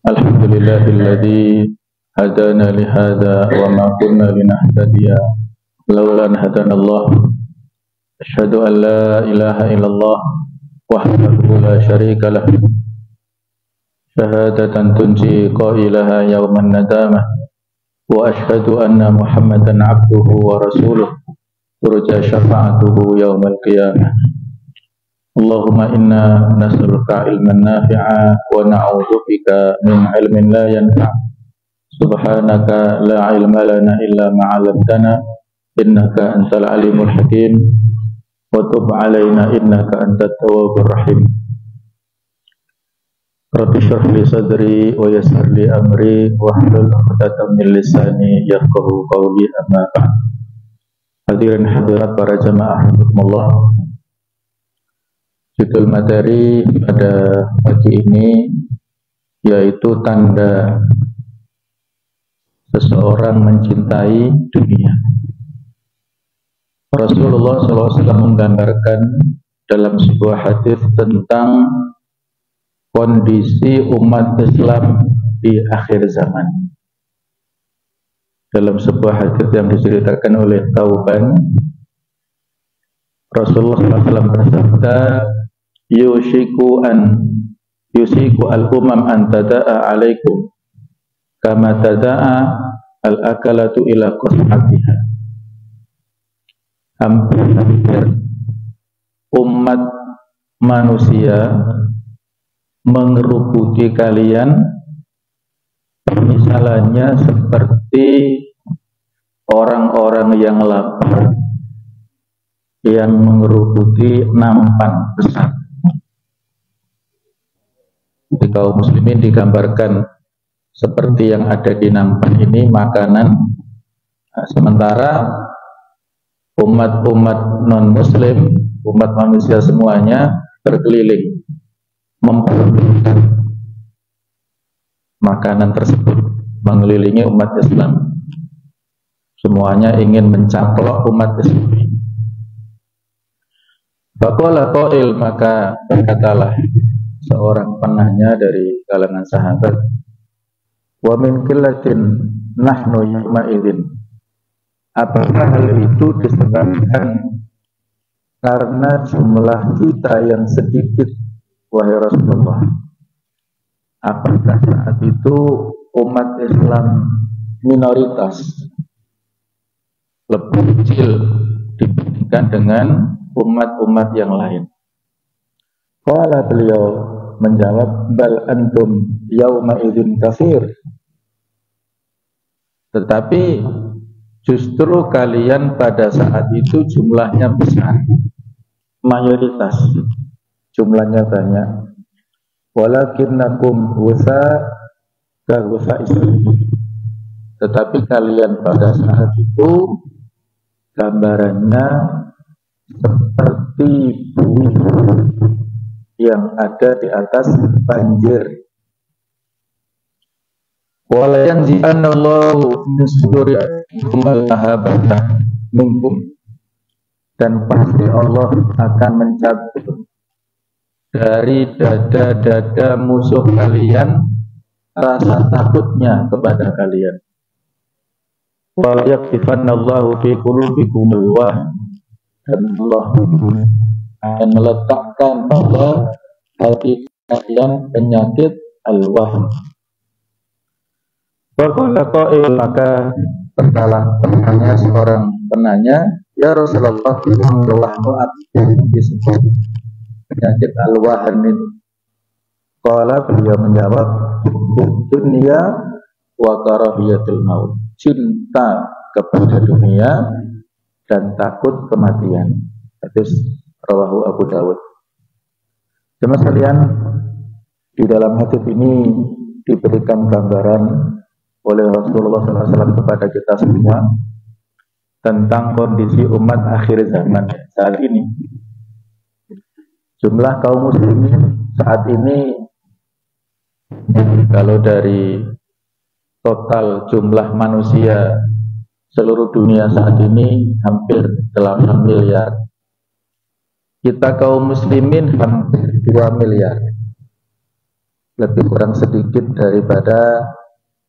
Alhamdulillahilladzi hadana li hadza wa ma kunna linahtadiya laula an hadanallah. Asyhadu an la ilaha illallah wahdahu la syarika lah. Syahadatan tunji qailaha yauman nadamah. Wa asyhadu anna Muhammadan abduhu wa rasuluh. Turja syafa'atuhu yaumal qiyamah. Allahumma inna nas'aluka ilman nafi'a wa na'udzubika min ilmin la yanfa'. Subhanaka la ilma lana illa ma 'allamtana innaka antal alimul hakim wa tub 'alaina innaka antat tawwabur rahim. Rabbi shrah li sadri wa yassir li amri wahlul 'uqdatam min lisani yafqahu qawli amma ba'd. Hadirin hadirat para jamaah rahimakumullah. Judul materi pada pagi ini yaitu tanda seseorang mencintai dunia. Rasulullah SAW menggambarkan dalam sebuah hadis tentang kondisi umat Islam di akhir zaman. Dalam sebuah hadis yang diceritakan oleh Tauban, Rasulullah SAW bersabda, Yusiku al-umam an tada'a alaikum kama tada'a al-akalatu ila qas'atiha. Hampir umat manusia mengerubuti kalian misalnya seperti orang-orang yang lapar yang mengerubuti nampan besar. Di kaum muslimin digambarkan seperti yang ada di nampan ini makanan, sementara umat-umat non-muslim, umat manusia semuanya berkeliling memperebutkan makanan tersebut, mengelilingi umat Islam. Semuanya ingin mencaplok umat Islam. Faqala qail, maka berkatalah seorang penanya dari kalangan sahabat, wa min qillatin nahnu yawma idzin. Apakah hal itu disebabkan karena jumlah kita yang sedikit, wahai Rasulullah? Apakah saat itu umat Islam minoritas, lebih kecil dibandingkan dengan umat-umat yang lain? Qala, beliau menjawab, bal antum yauma idzin katsir. Tetapi justru kalian pada saat itu jumlahnya besar, mayoritas, jumlahnya banyak. Walakinnakum wusa ka wusa islam. Tetapi kalian pada saat itu gambarannya seperti buih yang ada di atas banjir. Wala yanzi'annallahu min sudurikum al-mahabbata minkum, dan pasti Allah akan mencabut dari dada-dada musuh kalian rasa takutnya kepada kalian. Wa yaktifannallahu fi qulubikum al-wahn, dan Allah akan meletakkan pada hati kalian penyakit al-wahn. Faqala qail, maka bertanya seorang penanya, ya Rasulullah, al-wahnu disebut penyakit al-wahn itu. Qala, beliau menjawab, dunia wa karahiyatul maut, cinta kepada dunia dan takut kematian. Hadis rawahu Abu Dawud. Jemaah sekalian, di dalam hadis ini diberikan gambaran oleh Rasulullah SAW kepada kita semua tentang kondisi umat akhir zaman saat ini. Jumlah kaum muslimin saat ini, kalau dari total jumlah manusia seluruh dunia saat ini hampir 8 miliar. Kita kaum muslimin hampir 2 miliar. lebih kurang sedikit daripada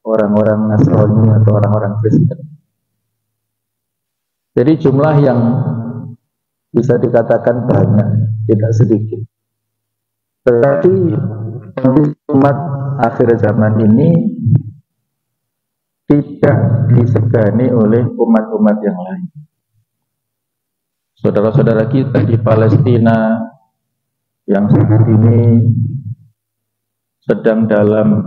orang-orang Nasrani atau orang-orang Kristen. Jadi jumlah yang bisa dikatakan banyak, tidak sedikit. Tetapi umat akhir zaman ini tidak disegani oleh umat-umat yang lain. Saudara-saudara kita di Palestina yang saat ini sedang dalam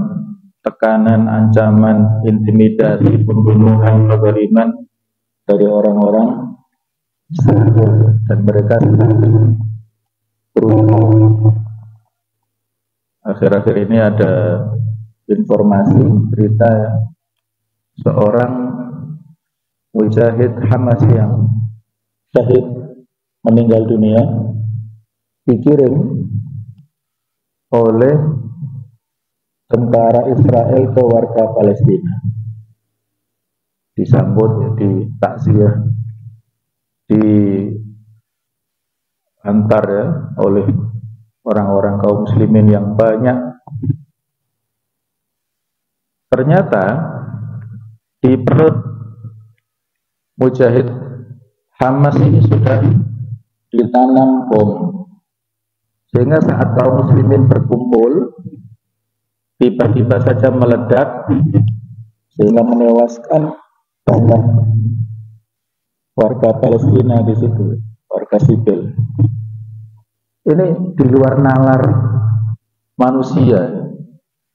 tekanan, ancaman, intimidasi, pembunuhan, kezaliman dari orang-orang Israel, dan mereka sedang berusaha. Akhir-akhir ini ada informasi berita seorang mujahid Hamas yang syahid meninggal dunia dikirim oleh tentara Israel ke warga Palestina, disambut di takziah, diantar ya oleh orang-orang kaum muslimin yang banyak. Ternyata di perut mujahid Hamas ini sudah ditanam bom, sehingga saat kaum muslimin berkumpul tiba-tiba saja meledak sehingga menewaskan banyak warga Palestina di situ, warga sipil. Ini di luar nalar manusia,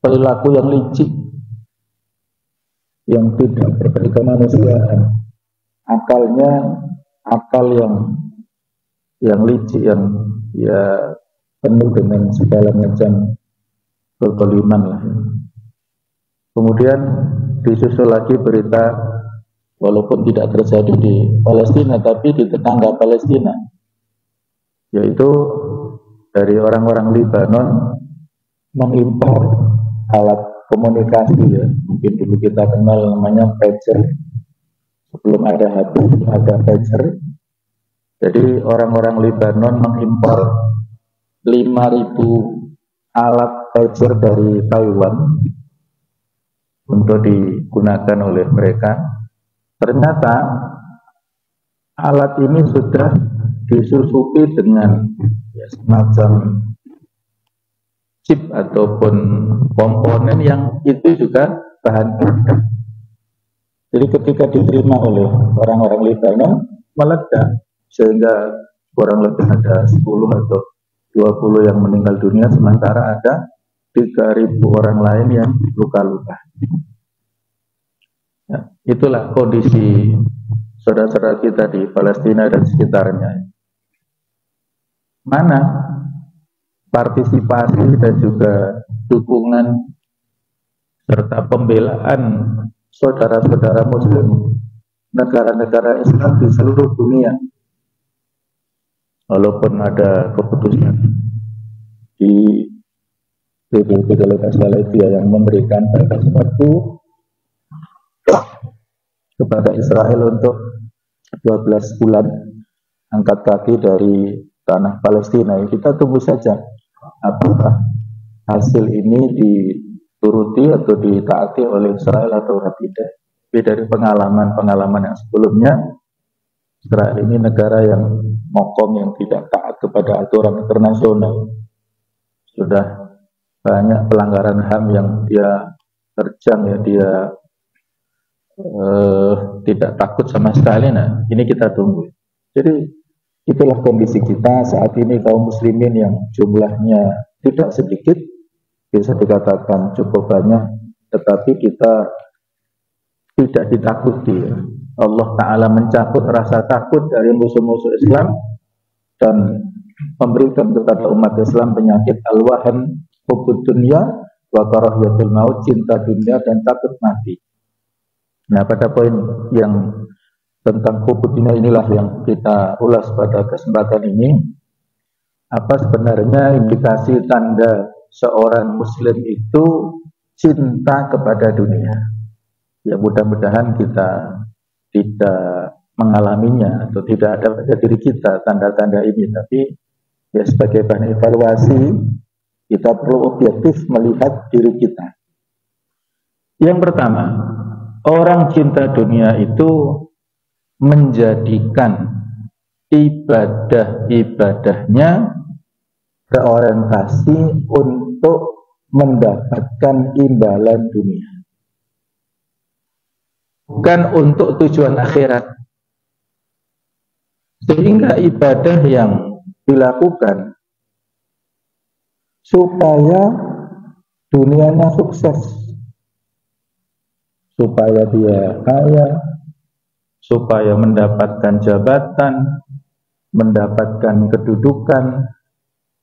perilaku yang licik, yang tidak berbeda kemanusiaan, akalnya akal yang licik, yang ya penuh dengan segala macam kezaliman lah. Kemudian disusul lagi berita, walaupun tidak terjadi di Palestina tapi di tetangga Palestina, yaitu dari orang-orang Libanon mengimpor alat komunikasi ya, mungkin dulu kita kenal namanya pager, sebelum ada HP ada pager. Jadi orang-orang Libanon mengimpor 5.000 alat pager dari Taiwan untuk digunakan oleh mereka. Ternyata alat ini sudah disusupi dengan ya, semacam chip ataupun komponen yang itu juga bahan peledak. Jadi ketika diterima oleh orang-orang Libanon meledak, sehingga kurang lebih ada 10 atau 20 yang meninggal dunia, sementara ada 3.000 orang lain yang luka-luka. Ya, itulah kondisi saudara-saudara kita di Palestina dan sekitarnya. Mana partisipasi dan juga dukungan serta pembelaan saudara-saudara muslim negara-negara Islam di seluruh dunia. Walaupun ada keputusan di PBB kalau tidak salah itu ya, yang memberikan batas waktu kepada Israel untuk 12 bulan angkat kaki dari tanah Palestina. Kita tunggu saja apakah hasil ini dituruti atau ditaati oleh Israel atau tidak. Tapi dari pengalaman yang sebelumnya, Israel ini negara yang mokom, yang tidak taat kepada aturan internasional. Sudah banyak pelanggaran HAM yang dia terjang ya, dia tidak takut sama sekali. Nah, ini kita tunggu. Jadi itulah kondisi kita saat ini, kaum muslimin yang jumlahnya tidak sedikit, bisa dikatakan cukup banyak, tetapi kita tidak ditakuti. Allah Ta'ala mencabut rasa takut dari musuh-musuh Islam dan memberikan kepada umat Islam penyakit al-wahan, hubud dunia, wa karahiyatul maut, cinta dunia dan takut mati. Nah, pada poin yang tentang hubud dunia inilah yang kita ulas pada kesempatan ini. Apa sebenarnya indikasi tanda seorang muslim itu cinta kepada dunia? Ya, mudah-mudahan kita tidak mengalaminya atau tidak ada pada diri kita tanda-tanda ini, tapi ya sebagai bahan evaluasi Kita perlu objektif melihat diri kita. Yang pertama, orang cinta dunia itu menjadikan ibadah-ibadahnya berorientasi untuk mendapatkan imbalan dunia, bukan untuk tujuan akhirat. Sehingga ibadah yang dilakukan supaya dunianya sukses, supaya dia kaya, supaya mendapatkan jabatan, mendapatkan kedudukan,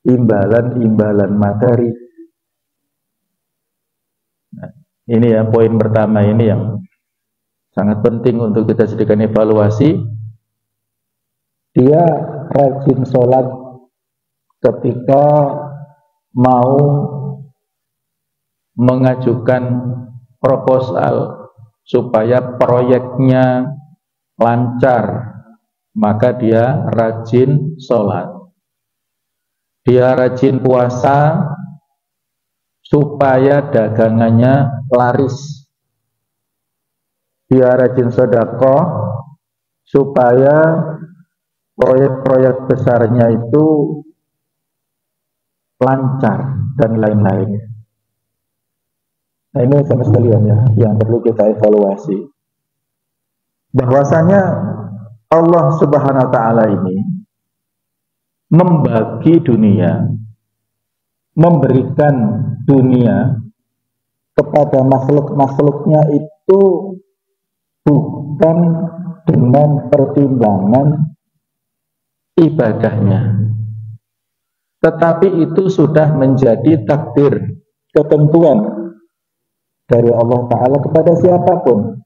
imbalan-imbalan materi. Nah, ini ya poin pertama ini yang sangat penting untuk kita jadikan evaluasi. Dia rajin sholat ketika mau mengajukan proposal supaya proyeknya lancar, maka dia rajin sholat. Dia rajin puasa supaya dagangannya laris. Dia rajin sedekah supaya proyek-proyek besarnya itu lancar dan lain-lain. Nah, ini sama sekalian ya yang perlu kita evaluasi. Bahwasanya Allah Subhanahu wa taala ini membagi dunia, memberikan dunia kepada makhluk-makhluknya itu bukan dengan pertimbangan ibadahnya, tetapi itu sudah menjadi takdir, ketentuan dari Allah Ta'ala kepada siapapun.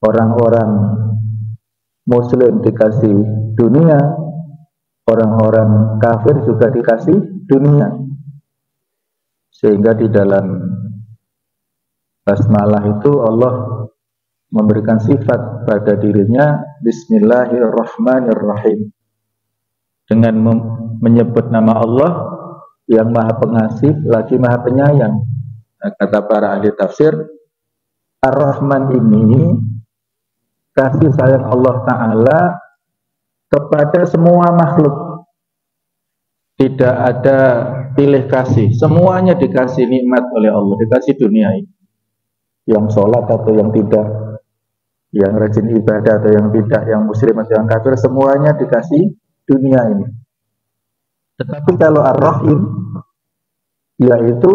Orang-orang Muslim dikasih dunia, orang-orang kafir juga dikasih dunia. Sehingga di dalam basmalah itu Allah memberikan sifat pada dirinya, Bismillahirrahmanirrahim, dengan menyebut nama Allah yang maha pengasih lagi maha penyayang. Nah, kata para ahli tafsir, Ar-Rahman ini kasih sayang Allah Ta'ala kepada semua makhluk. Tidak ada pilih kasih, semuanya dikasih nikmat oleh Allah, dikasih dunia ini. Yang sholat atau yang tidak, yang rajin ibadah atau yang tidak, yang muslim atau yang kafir, semuanya dikasih dunia ini. Tetapi kalau Ar-Rahim, yaitu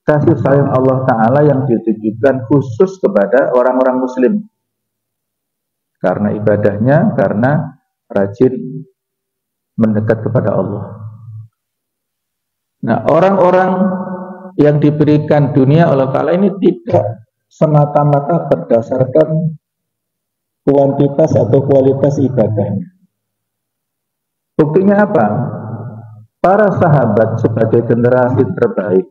kasih sayang Allah Ta'ala yang ditujukan khusus kepada orang-orang muslim, karena ibadahnya, karena rajin mendekat kepada Allah. Nah, orang-orang yang diberikan dunia oleh Ta'ala ini tidak semata-mata berdasarkan kuantitas atau kualitas ibadahnya. Buktinya apa? Para sahabat sebagai generasi terbaik,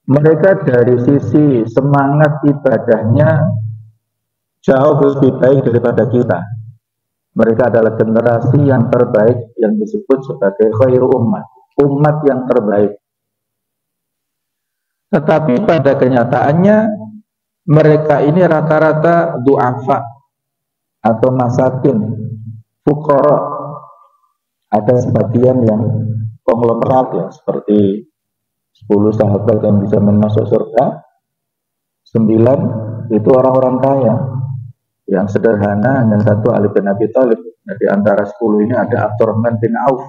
mereka dari sisi semangat ibadahnya jauh lebih baik daripada kita. Mereka adalah generasi yang terbaik yang disebut sebagai khairu ummah, umat yang terbaik. Tetapi pada kenyataannya mereka ini rata-rata du'afa atau masakin, fuqara. Ada sebagian yang konglomerat ya, seperti 10 sahabat yang bisa masuk surga, 9 itu orang-orang kaya yang sederhana, yang satu Ali bin Abi Thalib. Nah, di antara 10 ini ada Abdurrahman bin Auf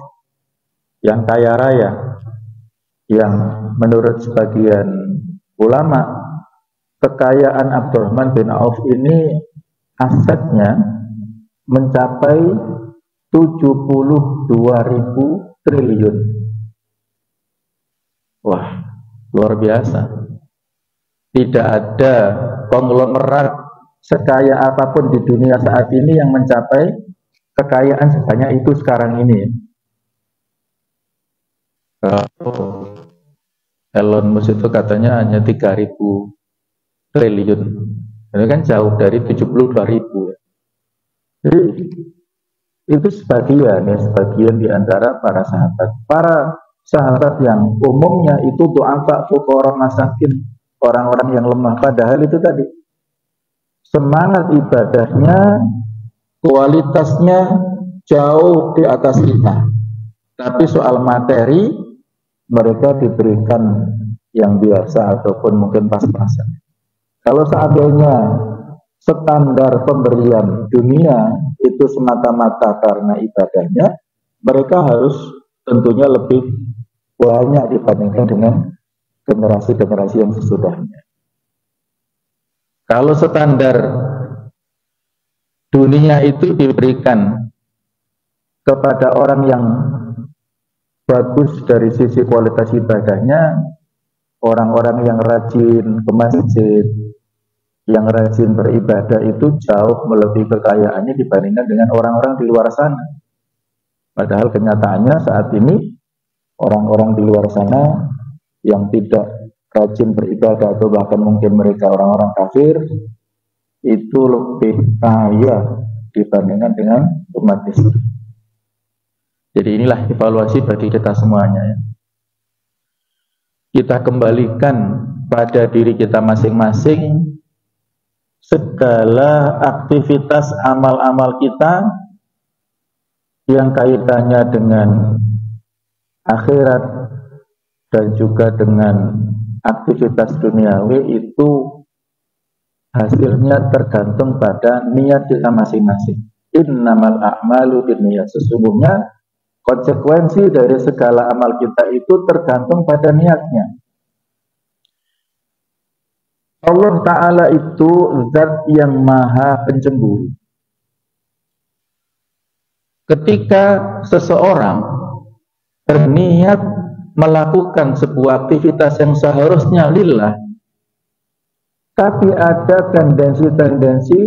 yang kaya raya, yang menurut sebagian ulama kekayaan Abdurrahman bin Auf ini asetnya mencapai 72.000 triliun. Wah, luar biasa. Tidak ada konglomerat sekaya apapun di dunia saat ini yang mencapai kekayaan sebanyak itu sekarang ini. Elon Musk itu katanya hanya 3.000 triliun. Itu kan jauh dari 72.000. Jadi itu sebagian ya, sebagian di antara para sahabat. Para sahabat yang umumnya itu du'afa, fuqara, masakin, orang-orang yang lemah. Padahal itu tadi semangat ibadahnya, kualitasnya jauh di atas kita. Tapi soal materi mereka diberikan yang biasa ataupun mungkin pas-pasan. Kalau seandainya standar pemberian dunia itu semata-mata karena ibadahnya, mereka harus tentunya lebih banyak dibandingkan dengan generasi-generasi yang sesudahnya. Kalau standar dunia itu diberikan kepada orang yang bagus dari sisi kualitas ibadahnya, orang-orang yang rajin ke masjid, yang rajin beribadah itu jauh melebihi kekayaannya dibandingkan dengan orang-orang di luar sana. Padahal kenyataannya saat ini orang-orang di luar sana yang tidak rajin beribadah atau bahkan mungkin mereka orang-orang kafir itu lebih kaya dibandingkan dengan umat Islam. Jadi inilah evaluasi bagi kita semuanya. Kita kembalikan pada diri kita masing-masing segala aktivitas amal-amal kita yang kaitannya dengan akhirat dan juga dengan aktivitas duniawi itu hasilnya tergantung pada niat kita masing-masing. Innamal a'malu binniyat. Sesungguhnya konsekuensi dari segala amal kita itu tergantung pada niatnya. Allah Ta'ala itu zat yang maha pencemburu. Ketika seseorang berniat melakukan sebuah aktivitas yang seharusnya lillah, tapi ada tendensi-tendensi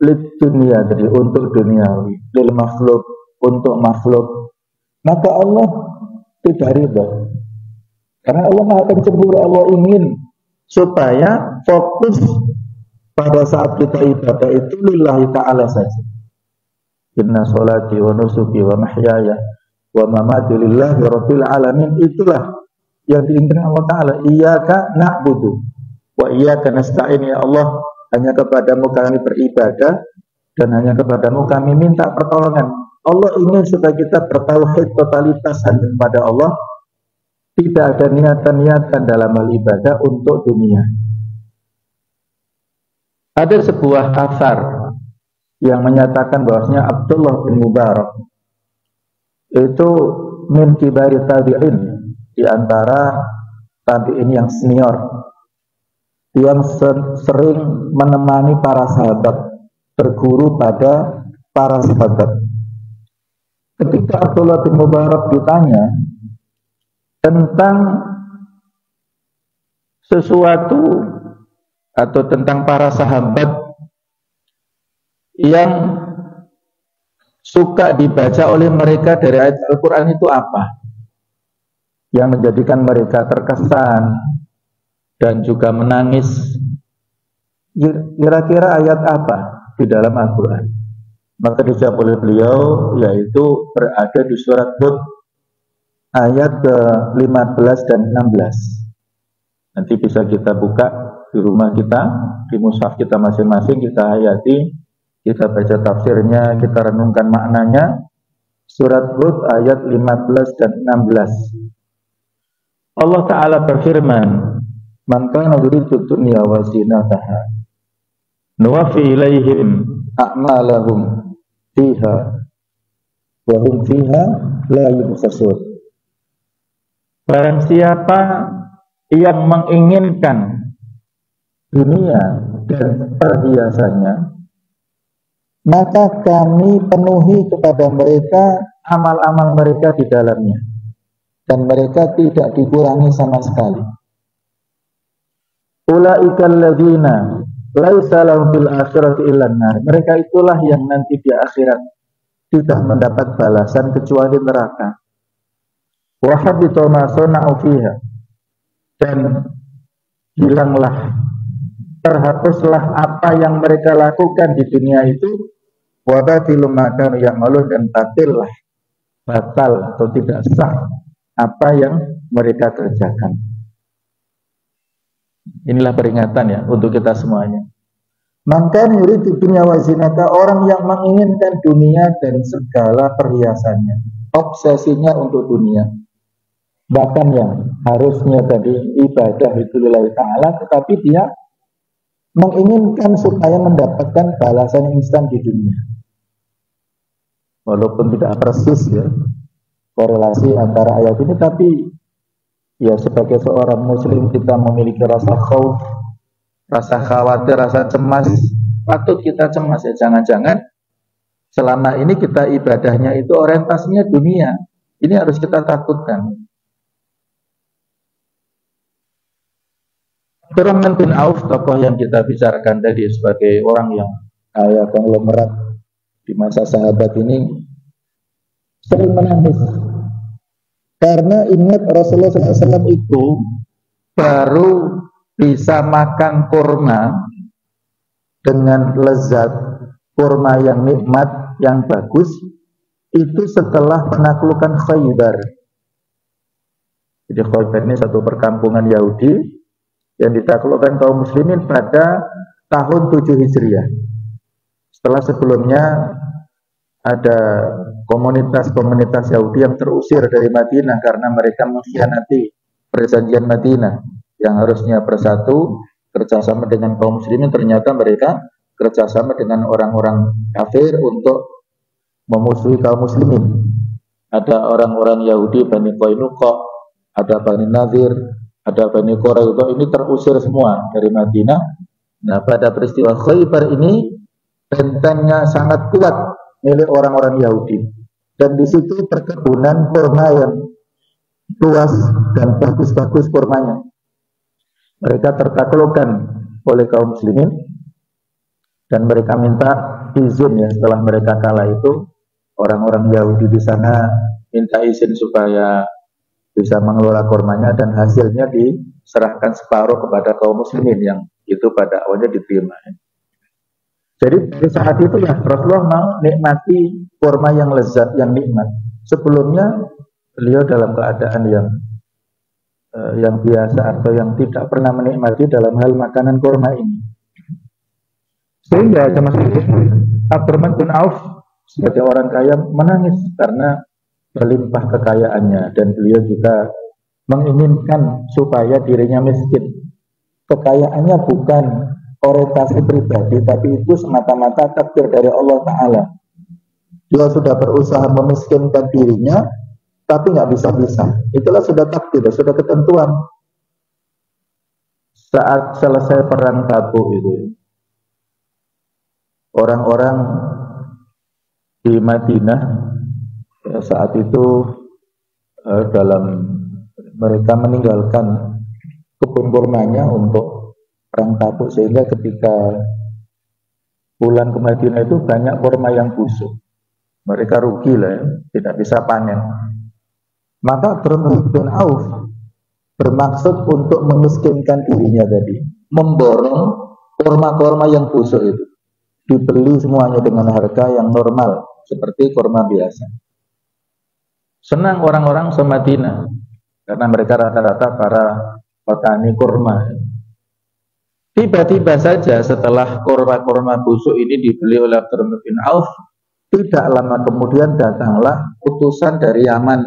lid dunia, jadi untuk duniawi, lil makhluk, untuk makhluk, maka Allah tidak ridha. Karena Allah maha pencemburu, Allah ingin supaya fokus pada saat kita ibadah itu lillahi ta'ala saja. Inna sholati wa nusuki wa mahyaya wa mamati lillahi rabbil alamin. Itulah yang diinginkan Allah Ta'ala. Iyyaka na'budu wa iyyaka nasta'in. Ya Allah, hanya kepadamu kami beribadah dan hanya kepadamu kami minta pertolongan. Allah ingin supaya kita bertauhid totalitas hanya kepada Allah. Tidak ada niatan-niatan dalam hal ibadah untuk dunia. Ada sebuah asar yang menyatakan bahwasanya Abdullah bin Mubarak itu min kibari tabi'in, di antara tabi'in yang senior, yang sering menemani para sahabat, berguru pada para sahabat. Ketika Abdullah bin Mubarak ditanya tentang sesuatu atau tentang para sahabat yang suka dibaca oleh mereka dari ayat Al-Quran itu apa? Yang menjadikan mereka terkesan dan juga menangis. Kira-kira ayat apa di dalam Al-Quran? Maka dijawab oleh beliau, yaitu berada di surat Hud ayat ke-15 dan 16. Nanti bisa kita buka di rumah kita, di mushaf kita masing-masing, kita hayati, kita baca tafsirnya, kita renungkan maknanya. Surat Hud ayat 15 dan 16. Allah Ta'ala berfirman, "Man kana yuridu dunya wa zinataha, nuwaffi ilaihim a'malahum fiha wa hum fiha la yubkhasun." Barang siapa yang menginginkan dunia dan perhiasannya, maka kami penuhi kepada mereka amal-amal mereka di dalamnya, dan mereka tidak dikurangi sama sekali. Ulaikal ladzina laisa lahum fil akhirati illa an-nar. Mereka itulah yang nanti di akhirat tidak mendapat balasan kecuali neraka. Wa habita ma sana'u fiha. Dan hilanglah, terhapuslah apa yang mereka lakukan di dunia itu. Wa batilu ma kanu ya'malun, dan batal atau tidak sah apa yang mereka kerjakan. Inilah peringatan ya untuk kita semuanya. Maka yuridu dunya wa zinata, orang yang menginginkan dunia dan segala perhiasannya, obsesinya untuk dunia. Bahkan yang harusnya tadi ibadah itu lillahi ta'ala, tetapi dia menginginkan supaya mendapatkan balasan instan di dunia. Walaupun tidak persis ya korelasi antara ayat ini, tapi ya sebagai seorang muslim kita memiliki rasa khauf, rasa khawatir, rasa cemas. Patut kita cemas ya, jangan-jangan selama ini kita ibadahnya itu orientasinya dunia. Ini harus kita takutkan. Abdurrahman bin Auf, tokoh yang kita bicarakan tadi sebagai orang yang kaya konglomerat di masa sahabat ini, sering menangis karena ingat Rasulullah SAW itu baru bisa makan kurma dengan lezat, kurma yang nikmat, yang bagus, itu setelah penaklukan Khaybar. Jadi Khaybar ini satu perkampungan Yahudi yang ditaklukkan kaum muslimin pada tahun 7 Hijriah. Setelah sebelumnya ada komunitas-komunitas Yahudi yang terusir dari Madinah karena mereka mengkhianati perjanjian Madinah yang harusnya bersatu kerjasama dengan kaum muslimin, ternyata mereka kerjasama dengan orang-orang kafir untuk memusuhi kaum muslimin. Ada orang-orang Yahudi Bani Qainuqa, ada Bani Nadir, ada Bani Quraidah, ini terusir semua dari Madinah. Nah, pada peristiwa Khaybar ini bentengnya sangat kuat milik orang-orang Yahudi, dan di situ perkebunan kurma yang luas dan bagus-bagus kurmanya. Mereka tertaklukkan oleh kaum muslimin dan mereka minta izin ya, setelah mereka kalah itu orang-orang Yahudi di sana minta izin supaya bisa mengelola kurmanya dan hasilnya diserahkan separuh kepada kaum muslimin yang itu pada awalnya diterima. Jadi di saat itu ya Rasulullah mau nikmati kurma yang lezat, yang nikmat. Sebelumnya beliau dalam keadaan yang biasa atau yang tidak pernah menikmati dalam hal makanan kurma ini. Sehingga sama Abdurrahman bin Auf sebagai orang kaya menangis karena berlimpah kekayaannya, dan beliau juga menginginkan supaya dirinya miskin. Kekayaannya bukan orientasi pribadi, tapi itu semata-mata takdir dari Allah Ta'ala. Dia sudah berusaha memiskinkan dirinya, tapi nggak bisa-bisa. Itulah sudah takdir, sudah ketentuan. Saat selesai perang Tabuk itu, orang-orang di Madinah saat itu dalam mereka meninggalkan kebun kurmanya untuk perang Tabuk, sehingga ketika pulang ke Madinah itu banyak kurma yang busuk. Mereka rugi lah ya, tidak bisa panen. Maka Abdurrahman bin Auf bermaksud untuk memiskinkan dirinya tadi, memborong kurma-kurma yang busuk itu, dibeli semuanya dengan harga yang normal seperti kurma biasa. Senang orang-orang se-Madinah karena mereka rata-rata para petani kurma. Tiba-tiba saja setelah kurma-kurma busuk ini dibeli oleh Abdurrahman bin Auf, tidak lama kemudian datanglah utusan dari Yaman.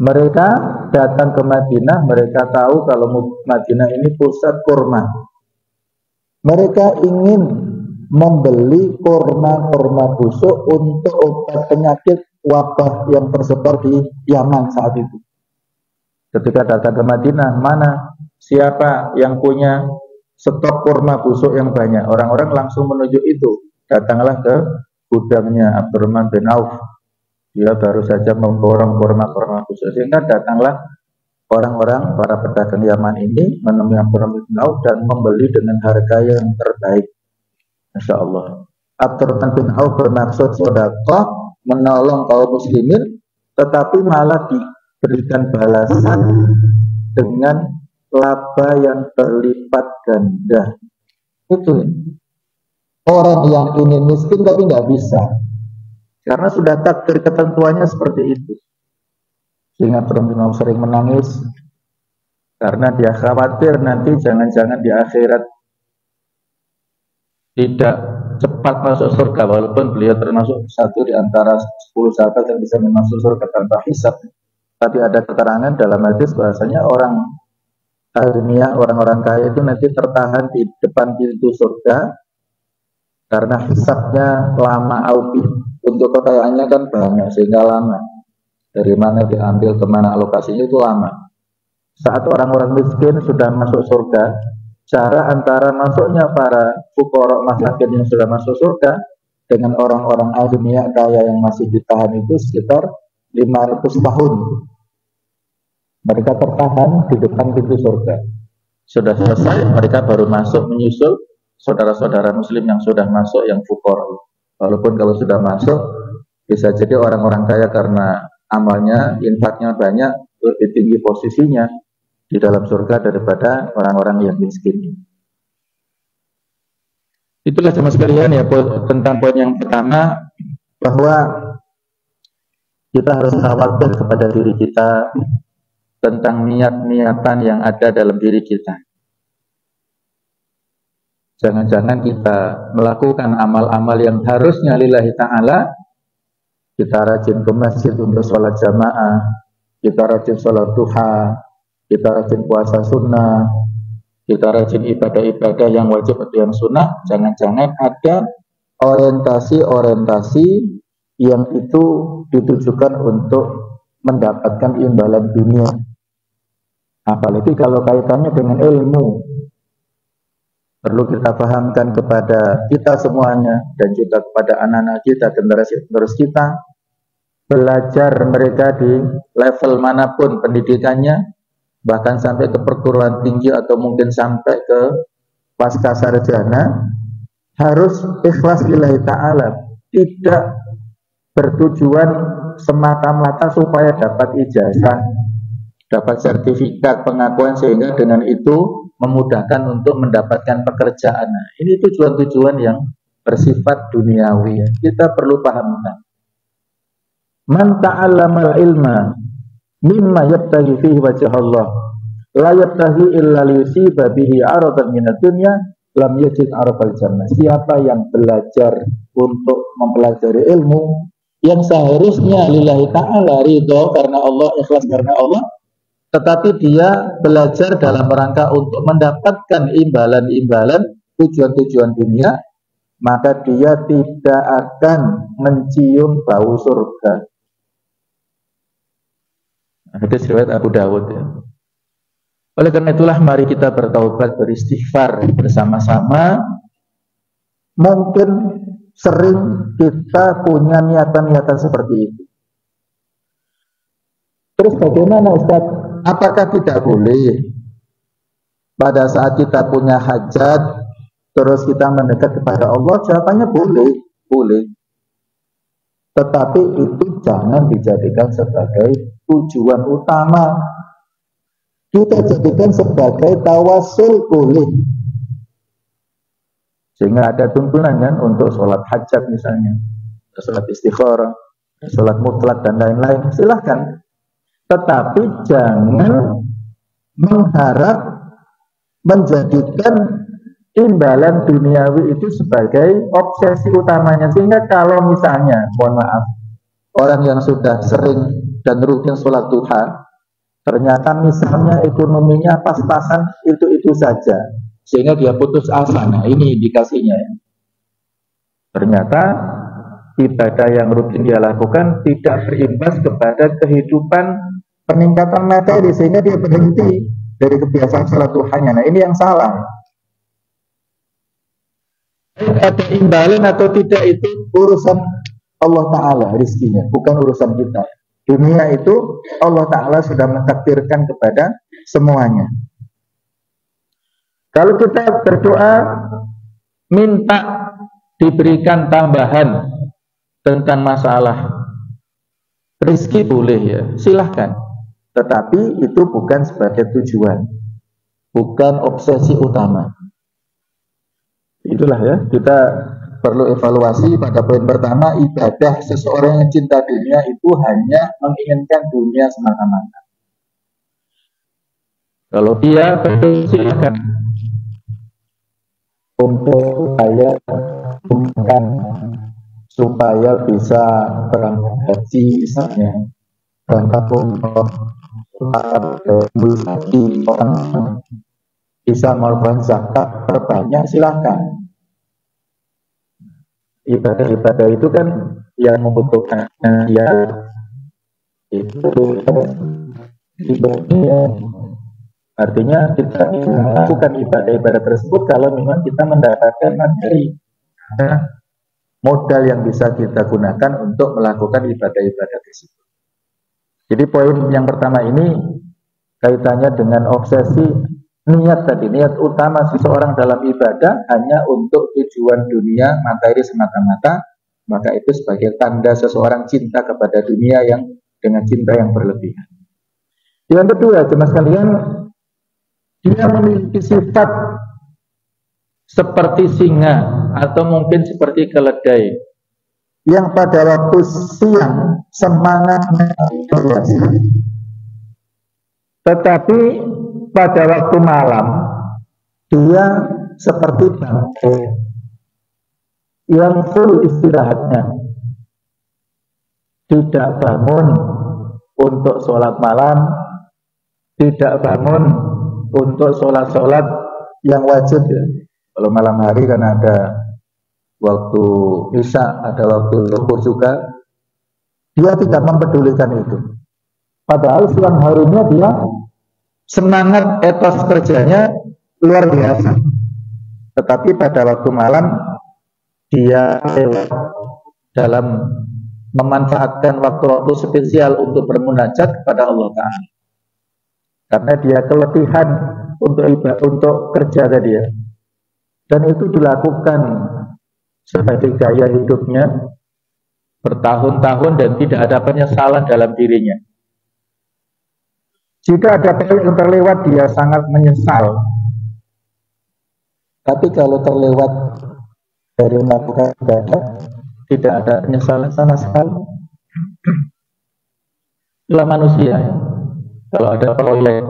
Mereka datang ke Madinah, mereka tahu kalau Madinah ini pusat kurma. Mereka ingin membeli kurma-kurma busuk untuk obat penyakit wabah yang tersebar di Yaman saat itu. Ketika datang ke Madinah, mana siapa yang punya stok kurma busuk yang banyak? Orang-orang langsung menuju itu. Datanglah ke gudangnya Abdurrahman bin Auf. Dia baru saja memborong kurma-kurma busuk, sehingga datanglah orang-orang para pedagang Yaman ini menemui Abdurrahman bin Auf dan membeli dengan harga yang terbaik. Masya Allah. Abdurrahman bin Auf bermaksud sedekah menolong kaum muslimin, tetapi malah diberikan balasan dengan laba yang berlipat ganda. Itu orang yang ingin miskin tapi nggak bisa, karena sudah takdir ketentuannya seperti itu. sehingga perempuan sering menangis karena dia khawatir nanti jangan-jangan di akhirat tidak cepat masuk surga, walaupun beliau termasuk satu di antara 10 sahabat yang bisa masuk surga tanpa hisab. Tapi ada keterangan dalam hadis bahasanya orang dunia, orang-orang kaya itu nanti tertahan di depan pintu surga karena hisabnya lama audi. Untuk kekayaannya kan banyak sehingga lama. Dari mana diambil, kemana alokasinya itu lama. Saat orang-orang miskin sudah masuk surga, cara antara masuknya para fuqara masakin yang sudah masuk surga dengan orang-orang dunia kaya yang masih ditahan itu sekitar 500 tahun. Mereka tertahan di depan pintu surga. Sudah selesai, mereka baru masuk menyusul saudara-saudara muslim yang sudah masuk, yang fuqara. Walaupun kalau sudah masuk, bisa jadi orang-orang kaya karena amalnya, infaknya banyak, lebih tinggi posisinya di dalam surga daripada orang-orang yang miskin. Itulah sama sekalian ya tentang poin yang pertama, bahwa kita harus khawatir kepada diri kita tentang niat-niatan yang ada dalam diri kita. Jangan-jangan kita melakukan amal-amal yang harusnya lillahi ta'ala, kita rajin ke masjid untuk sholat jamaah, kita rajin sholat duha, kita rajin puasa sunnah, kita rajin ibadah-ibadah yang wajib atau yang sunnah. Jangan-jangan ada orientasi-orientasi yang itu ditujukan untuk mendapatkan imbalan dunia. Apalagi kalau kaitannya dengan ilmu. Perlu kita pahamkan kepada kita semuanya dan juga kepada anak-anak kita, generasi penerus kita, belajar mereka di level manapun pendidikannya, bahkan sampai ke perguruan tinggi atau mungkin sampai ke pasca sarjana, harus ikhlas lillahi ta'ala, tidak bertujuan semata-mata supaya dapat ijazah, dapat sertifikat pengakuan sehingga dengan itu memudahkan untuk mendapatkan pekerjaan. Nah, ini tujuan-tujuan yang bersifat duniawi. Kita perlu pahamkan. Man ta'allamal ilma mimma yabtaghi fihi wajh Allah la yabtaghi illa liyusiba bihi 'aradan minad dunya lam yajid 'arafal jannah. Siapa yang belajar untuk mempelajari ilmu yang seharusnya lillahi ta'ala, ridho karena Allah, ikhlas karena Allah, tetapi dia belajar dalam rangka untuk mendapatkan imbalan-imbalan tujuan-tujuan dunia, maka dia tidak akan mencium bau surga. Hadis riwayat Abu Dawud ya. Oleh karena itulah mari kita bertaubat, beristighfar bersama-sama. Mungkin sering kita punya niatan-niatan seperti itu. Terus bagaimana Ustaz? Apakah tidak boleh pada saat kita punya hajat terus kita mendekat kepada Allah? Jawabannya boleh, boleh. Tetapi itu jangan dijadikan sebagai tujuan utama. Kita jadikan sebagai tawassul boleh. Sehingga ada tuntunan kan untuk sholat hajat misalnya, sholat istikharah, sholat mutlak dan lain-lain. Silahkan. Tetapi jangan mengharap menjadikan imbalan duniawi itu sebagai obsesi utamanya. Sehingga kalau misalnya, mohon maaf, orang yang sudah sering dan rutin sholat duha, ternyata misalnya ekonominya pas-pasan itu saja, sehingga dia putus asa. Nah, ini indikasinya ya. Ternyata ibadah yang rutin dia lakukan tidak berimbas kepada kehidupan peningkatan materi, sehingga dia berhenti dari kebiasaan sholat duhanya. Nah, ini yang salah. Ada imbalan atau tidak itu urusan Allah Ta'ala, rizkinya, bukan urusan kita. Dunia itu Allah Ta'ala sudah mentakdirkan kepada semuanya. Kalau kita berdoa minta diberikan tambahan tentang masalah rizki boleh ya, silahkan. Tetapi itu bukan sebagai tujuan, bukan obsesi utama. Itulah ya, kita perlu evaluasi pada poin pertama, ibadah seseorang yang cinta dunia itu hanya menginginkan dunia semata-mata. Kalau dia silakan untuk supaya bisa berangkat haji misalnya, berangkat umroh, bisa melakukan zakat terbanyak, silakan. Ibadah-ibadah itu kan yang membutuhkan ya itu ibadah. Artinya kita melakukan ibadah-ibadah tersebut kalau memang kita mendapatkan materi, modal yang bisa kita gunakan untuk melakukan ibadah-ibadah tersebut. Jadi poin yang pertama ini kaitannya dengan obsesi niat tadi. Niat utama seseorang dalam ibadah hanya untuk tujuan dunia materi semata-mata, maka itu sebagai tanda seseorang cinta kepada dunia yang dengan cinta yang berlebihan. Yang kedua, jemaah sekalian, dia memiliki sifat seperti singa atau mungkin seperti keledai yang pada waktu siang semangatnya tetapi pada waktu malam dia seperti bangkai yang full istirahatnya, tidak bangun untuk sholat malam, tidak bangun untuk sholat-sholat yang wajib ya. Kalau malam hari kan ada waktu isya, ada waktu zuhur juga, dia tidak mempedulikan itu. Padahal siang harinya dia semangat etos kerjanya luar biasa. Tetapi pada waktu malam dia dalam memanfaatkan waktu-waktu spesial untuk bermunajat kepada Allah Ta'ala. Karena dia keletihan untuk kerja tadi ya. Dan itu dilakukan sebagai gaya hidupnya bertahun-tahun dan tidak ada penyesalan dalam dirinya. Jika ada yang terlewat dia sangat menyesal. Tapi kalau terlewat dari melakukan ibadah tidak ada penyesalan sama sekali. Itulah manusia ya. Kalau ada proyek,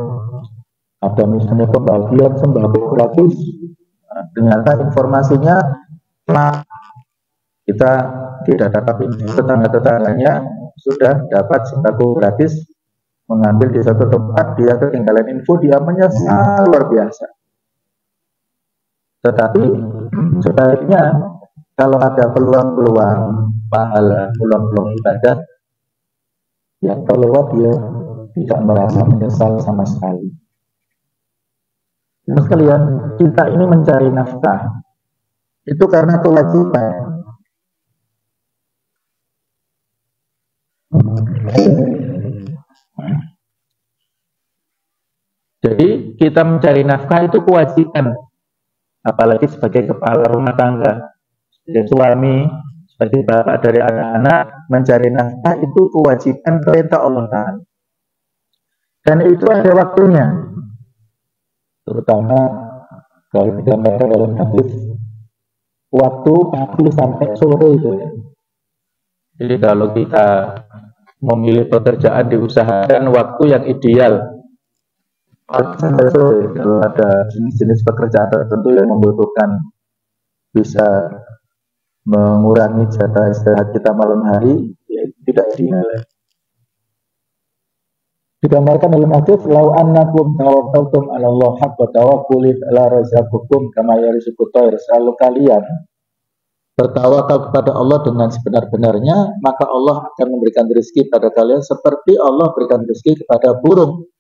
ada misalnya pembagian sembako gratis, ternyata informasinya kita tidak dapat tetangga-tetangganya sudah dapat sembako gratis, mengambil di satu tempat, dia ketinggalan info, dia menyesal luar biasa. Tetapi sebaiknya kalau ada peluang-peluang pahala, peluang-peluang ibadah yang terlewat, dia tidak merasa menyesal sama sekali. Nah, sekalian, kita ini mencari nafkah itu karena kewajiban. Jadi kita mencari nafkah itu kewajiban, apalagi sebagai kepala rumah tangga, sebagai suami, sebagai bapak dari anak-anak, mencari nafkah itu kewajiban perintah Allah Ta'ala. Dan itu ada waktunya, terutama kalau kita melihat dalam hadis waktu pagi sampai sore itu. Jadi kalau kita memilih pekerjaan diusahakan waktu yang ideal sampai sore. Kalau ada jenis-jenis pekerjaan tertentu yang membutuhkan bisa mengurangi jatah istirahat kita malam hari, ya tidak ideal. Digambarkan dalam hadis, "Lau annakum tawakkaltum 'ala Allah haqqa tawakkuli la razaqakum kama yarzuqut tayr." Kalau kalian bertawakal kepada Allah dengan sebenar-benarnya, maka Allah akan memberikan rezeki pada kalian seperti Allah berikan rezeki kepada burung.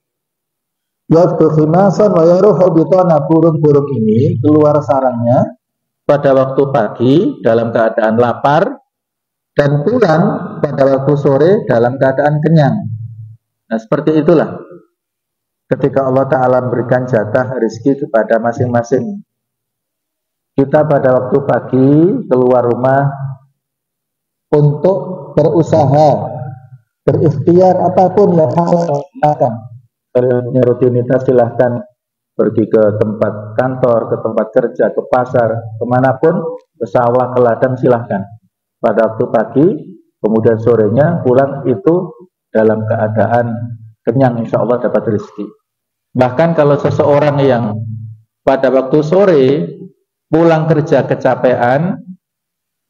Yadku khimasan wa yaruhu bitana. Burung-burung ini keluar sarangnya pada waktu pagi dalam keadaan lapar dan pulang pada waktu sore dalam keadaan kenyang. Nah, seperti itulah ketika Allah Ta'ala memberikan jatah rezeki kepada masing-masing. Kita pada waktu pagi keluar rumah untuk berusaha, berikhtiar apapun yang halal silakan. Kalau rutinitas silahkan pergi ke tempat kantor, ke tempat kerja, ke pasar, kemanapun ke sawah, ke ladang, silahkan. Pada waktu pagi, kemudian sorenya pulang itu dalam keadaan kenyang, insya Allah dapat rezeki. Bahkan kalau seseorang yang pada waktu sore pulang kerja kecapean,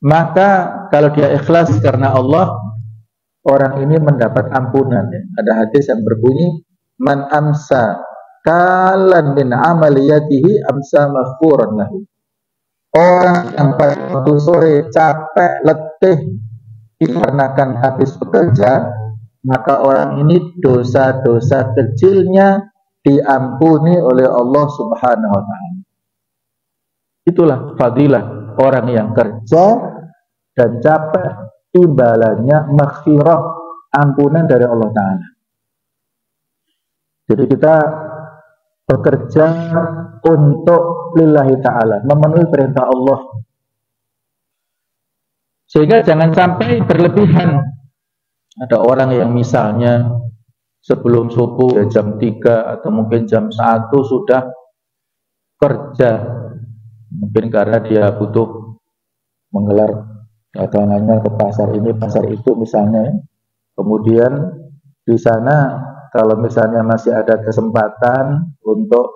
maka kalau dia ikhlas karena Allah, orang ini mendapat ampunan. Ada hadis yang berbunyi, man amsa kalan min amaliyatihi amsa maghfuran lahu. Orang yang pada waktu sore capek, letih dikarenakan habis bekerja, maka orang ini dosa-dosa kecilnya diampuni oleh Allah Subhanahu wa ta'ala. Itulah fadilah orang yang kerja dan capek, imbalannya maghfirah, ampunan dari Allah Ta'ala. Jadi kita bekerja untuk lillahi ta'ala, memenuhi perintah Allah. Sehingga jangan sampai berlebihan. Ada orang yang misalnya sebelum subuh ya jam 3 atau mungkin jam 1 sudah kerja. Mungkin karena dia butuh menggelar dagangannya ke pasar ini, pasar itu misalnya. Kemudian di sana kalau misalnya masih ada kesempatan untuk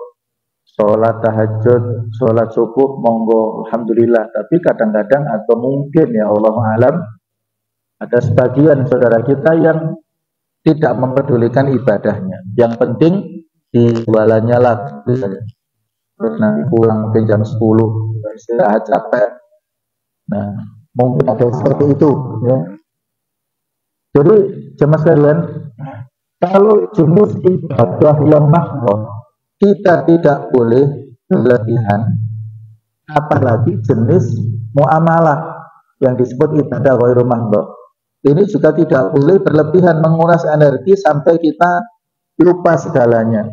sholat tahajud, sholat subuh, monggo, alhamdulillah. Tapi kadang-kadang atau mungkin ya Allah alam, ada sebagian saudara kita yang tidak mempedulikan ibadahnya. Yang penting jualannya lah, terus nanti pulang mungkin jam 10, istirahat capek. Nah, mungkin ada seperti itu, ya. Jadi jemaah sekalian, kalau jenis ibadah yang mahdoh, kita tidak boleh berlebihan, apalagi jenis muamalah yang disebut ibadah ghairu mahdoh. Ini juga tidak boleh berlebihan, menguras energi sampai kita lupa segalanya.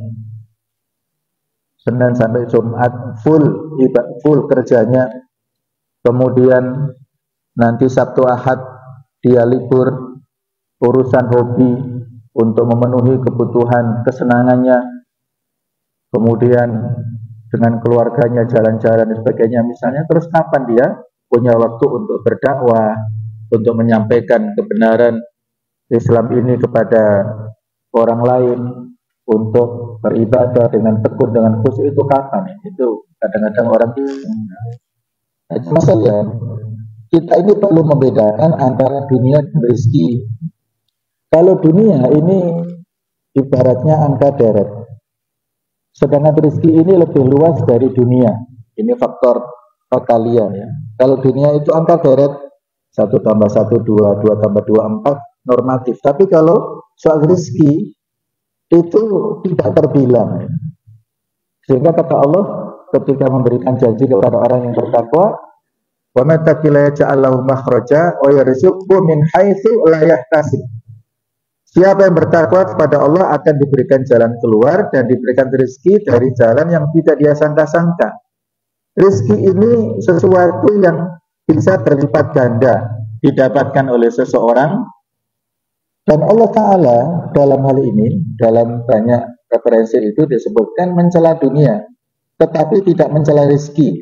Senin sampai Jumat full kerjanya, kemudian nanti Sabtu Ahad dia libur, urusan hobi untuk memenuhi kebutuhan kesenangannya, kemudian dengan keluarganya jalan-jalan dan sebagainya misalnya. Terus kapan dia punya waktu untuk berdakwah, untuk menyampaikan kebenaran Islam ini kepada orang lain, untuk beribadah dengan tekun, dengan khusyuk, itu kapan? Itu kadang-kadang orang masalah. Kita ini perlu membedakan antara dunia dan rezeki. Kalau dunia ini ibaratnya angka deret, sedangkan rezeki ini lebih luas dari dunia. Ini faktor totalia, ya. Kalau dunia itu angka deret, 1 tambah 1 2, 2 tambah 2 4, normatif. Tapi kalau soal rezeki itu tidak terbilang, ya. Sehingga kata Allah ketika memberikan janji kepada orang yang bertakwa, wa man taqiya ja'alahu makhraja wa yarzuqhu min haitsu la yahtasib. Siapa yang bertakwa kepada Allah akan diberikan jalan keluar dan diberikan rezeki dari jalan yang tidak dia sangka-sangka. Rezeki ini sesuatu yang bisa berlipat ganda didapatkan oleh seseorang, dan Allah Ta'ala dalam hal ini, dalam banyak referensi itu disebutkan mencela dunia, tetapi tidak mencela rezeki.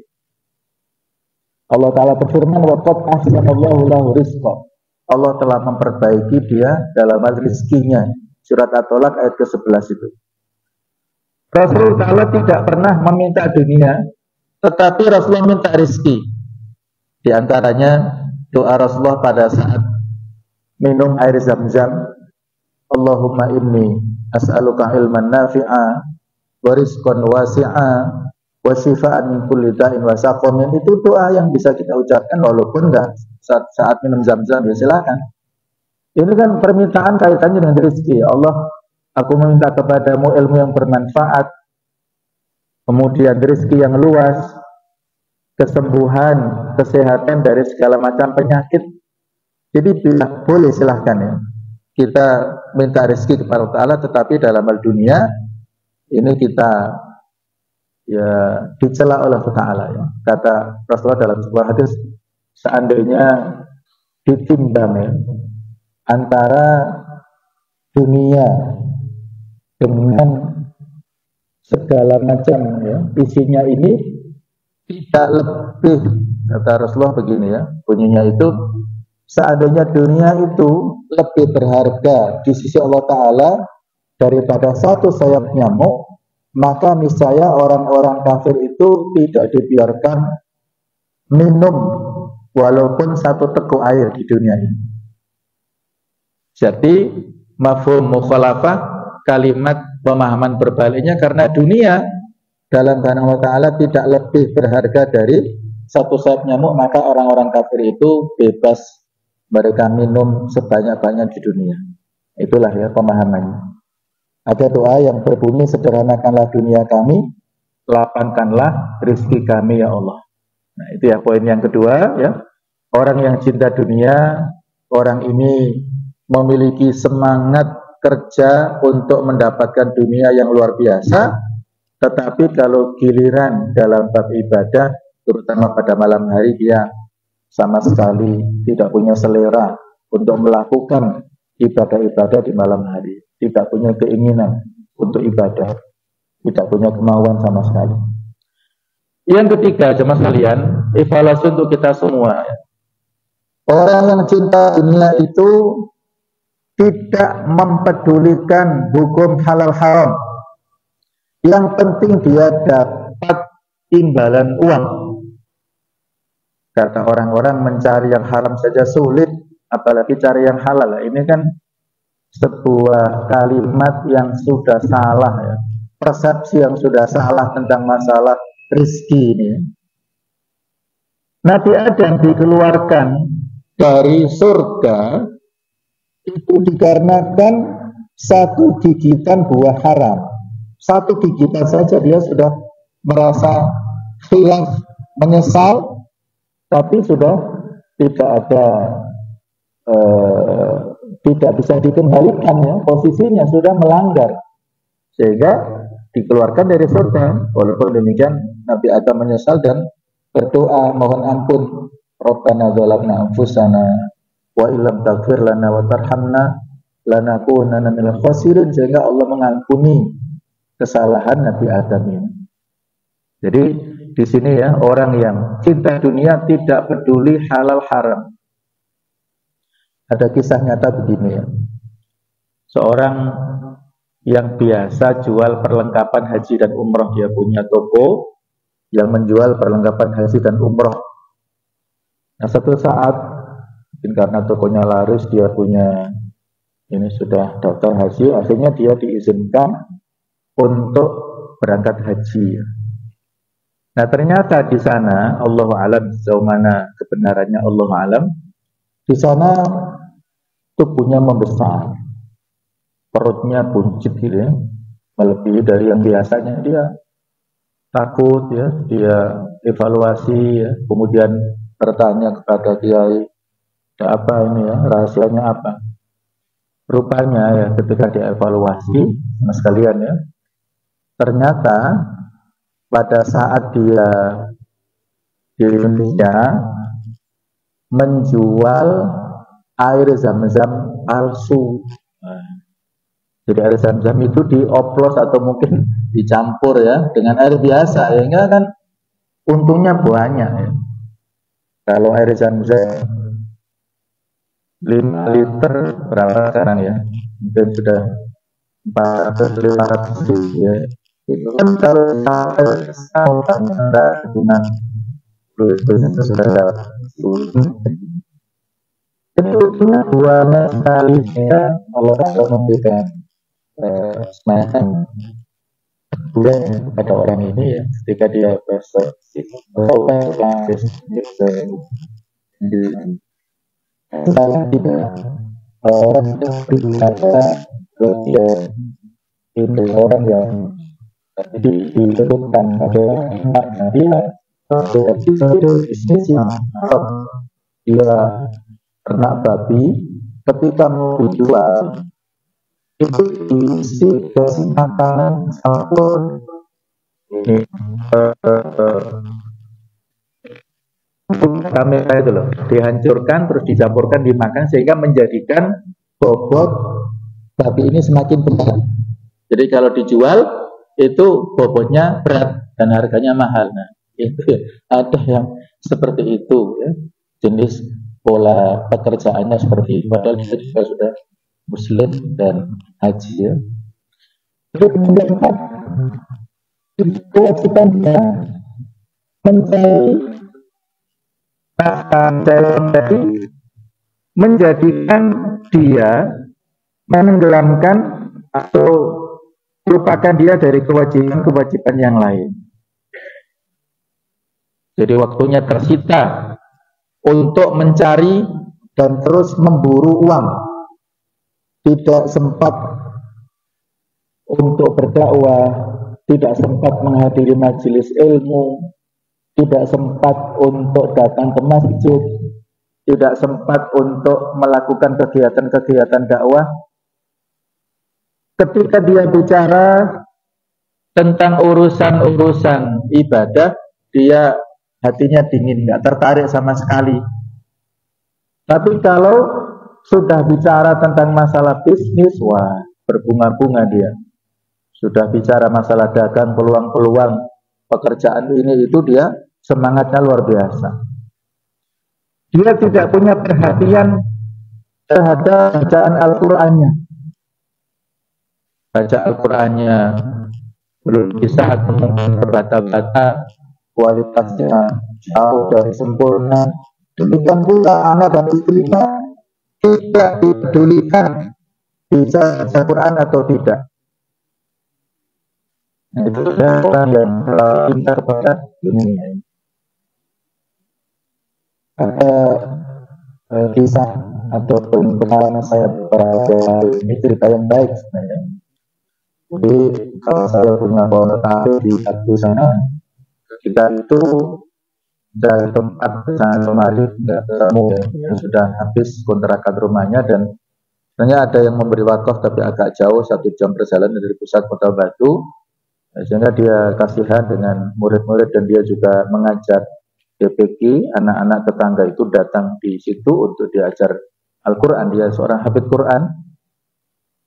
Allah Ta'ala berfirman, wa qad ahsanallahu lahu rizqa. Allah telah memperbaiki dia dalam hal rezekinya. Surat At-Tolak ayat ke-11 itu. Rasulullah Ta'ala tidak pernah meminta dunia, tetapi Rasulullah minta rezeki. Di antaranya doa Rasulullah pada saat minum air Zam-Zam, Allahumma inni as'aluka ilman nafi'a wa rizqan wasi'a wa shifaan min kulli da'in wa saqamin. Itu doa yang bisa kita ucapkan walaupun enggak saat minum Zam-Zam, ya silakan. Ini kan permintaan kaitannya dengan rezeki. Allah, aku meminta kepadamu ilmu yang bermanfaat, kemudian rezeki yang luas, kesembuhan, kesehatan dari segala macam penyakit. Jadi bila boleh silahkan, ya. Kita minta rezeki kepada Allah, tetapi dalam hal dunia ini kita ya dicela oleh Allah Ta'ala, ya. Kata Rasulullah dalam sebuah hadis, seandainya ditimbang, ya, antara dunia dengan segala macam, ya, isinya ini tidak lebih Kata Rasulullah begini ya, bunyinya itu, seandainya dunia itu lebih berharga di sisi Allah Ta'ala daripada satu sayap nyamuk, maka niscaya orang-orang kafir itu tidak dibiarkan minum walaupun satu teguk air di dunia ini. Jadi mafhum mukhalafah, kalimat pemahaman berbaliknya, karena dunia dalam pandangan Allah Ta'ala tidak lebih berharga dari satu sayap nyamuk, maka orang-orang kafir itu bebas mereka minum sebanyak-banyak di dunia. Itulah ya pemahamannya. Ada doa yang berbunyi, sederhanakanlah dunia kami, lapangkanlah rezeki kami ya Allah. Nah itu ya poin yang kedua ya. Orang yang cinta dunia, orang ini memiliki semangat kerja untuk mendapatkan dunia yang luar biasa, tetapi kalau giliran dalam bab ibadah, terutama pada malam hari, dia sama sekali tidak punya selera untuk melakukan ibadah-ibadah di malam hari, tidak punya keinginan untuk ibadah, tidak punya kemauan sama sekali. Yang ketiga, jemaah sekalian, evaluasi untuk kita semua. Orang yang cinta dunia itu tidak mempedulikan hukum halal haram. Yang penting dia dapat imbalan uang. Kata orang-orang, mencari yang haram saja sulit, apalagi cari yang halal. Ini kan sebuah kalimat yang sudah salah ya. Persepsi yang sudah salah tentang masalah rezeki ini. Nabi Adam dikeluarkan dari surga itu dikarenakan satu gigitan buah haram. Satu gigitan saja dia sudah merasa hilang, menyesal, tapi sudah tidak ada, tidak bisa dikembalikan ya, posisinya sudah melanggar, sehingga dikeluarkan dari surga. Walaupun demikian Nabi Adam menyesal dan berdoa mohon ampun, Rabbana zalamna anfusana wa illam taghfir lana wa tarhamna lanakunanna minal khasirin, sehingga Allah mengampuni kesalahan Nabi Adam ini. Jadi di sini ya, orang yang cinta dunia tidak peduli halal haram. Ada kisah nyata begini ya. Seorang yang biasa jual perlengkapan haji dan umroh, dia punya toko yang menjual perlengkapan haji dan umroh. Nah satu saat, mungkin karena tokonya laris, dia punya ini sudah daftar haji, akhirnya dia diizinkan untuk berangkat haji. Nah ternyata di sana, Allahu a'lam sejauh mana kebenarannya, Allahu a'lam, di sana tubuhnya membesar, perutnya buncit gitu ya, melebihi dari yang biasanya. Dia takut ya, dia evaluasi ya, kemudian bertanya kepada kiai, ada apa ini ya, rahasianya apa? Rupanya ya ketika dia evaluasi, mas sekalian ya, ternyata pada saat dia di Indonesia menjual air zam-zam palsu. Jadi air zam-zam itu dioplos atau mungkin dicampur ya dengan air biasa, sehingga kan untungnya banyak ya. Kalau air zam-zam 5 liter berapa sekarang ya? Mungkin sudah 400-500 ya. Itu kan kalau dengan itu sudah itu buahnya sekali ya. Kalau kita memberikan semacam bulan pada orang ini ya, ketika dia persepsi salah tidak orang itu berkata dia ini orang yang ditentukan adalah makna dia bisnis yang dia ternak babi, ketika mau dijual itu diisi dari makanan sabun ini kamera itu loh, dihancurkan terus dicampurkan dimakan sehingga menjadikan bobot babi ini semakin berat. Jadi kalau dijual itu bobotnya berat dan harganya mahal. Nah itu ada yang seperti itu ya. Jenis pola pekerjaannya seperti itu. Padahal dia juga sudah muslim dan haji ya. Terus kemudian kewajibannya mencari dari menjadikan dia menenggelamkan atau melupakan dia dari kewajiban-kewajiban yang lain. Jadi waktunya tersita untuk mencari dan terus memburu uang. Tidak sempat untuk berdakwah, tidak sempat menghadiri majelis ilmu, tidak sempat untuk datang ke masjid, tidak sempat untuk melakukan kegiatan-kegiatan dakwah. Ketika dia bicara tentang urusan-urusan ibadah, dia hatinya dingin, nggak tertarik sama sekali. Tapi kalau sudah bicara tentang masalah bisnis, wah, berbunga-bunga dia. Sudah bicara masalah dagang, peluang-peluang pekerjaan ini itu, dia semangatnya luar biasa. Dia tidak punya perhatian terhadap bacaan Al-Qur'annya. Baca Al-Qur'annya belum bisa terbata-bata, kualitasnya jauh dari sempurna. Demikian pula anak dan istrinya tidak dipedulikan bisa baca Quran atau tidak. Nah, itu orang yang pintar kepada dunia. Ada kisah ataupun pengalaman saya beberapa ini cerita yang baik sebenarnya. Jadi kalau saya punya kontak di satu sana, kita itu dari tempat sana kemari tidak ketemu ya, sudah habis kontrakan rumahnya, dan sebenarnya ada yang memberi wakaf tapi agak jauh, 1 jam perjalanan dari pusat kota Batu. Sehingga dia kasihan dengan murid-murid dan dia juga mengajar DPQ, anak-anak tetangga itu datang di situ untuk diajar Al-Quran. Dia seorang hafidz Quran.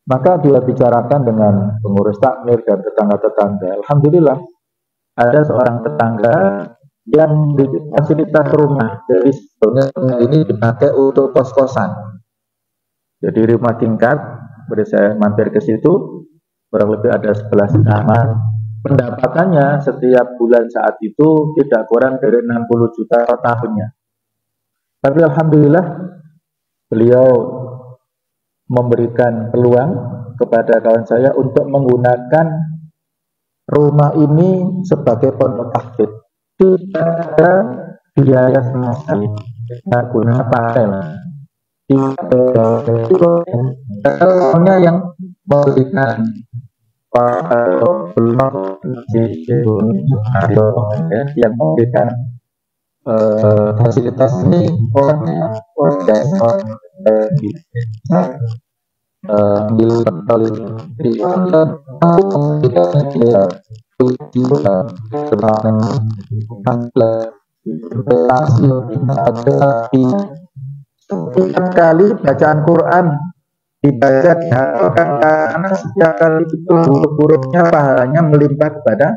Maka dia bicarakan dengan pengurus takmir dan tetangga-tetangga. Alhamdulillah ada seorang tetangga yang memiliki fasilitas rumah. Jadi sebetulnya ini dipakai untuk kos-kosan. Jadi rumah tingkat. Boleh saya mampir ke situ. Kurang lebih ada 11 kamar. Pendapatannya setiap bulan saat itu tidak kurang dari 60 juta per tahunnya. Tapi alhamdulillah beliau memberikan peluang kepada kawan saya untuk menggunakan rumah ini sebagai pondok tahfidz. Tidak ada biaya sama sekali. Tidak guna pakai lah. Orangnya yang memberikan yang memberikan fasilitas ini orangnya setiap kali bacaan Quran dibaca karena setiap kali itu huruf-hurufnya pahalanya melimpah kepada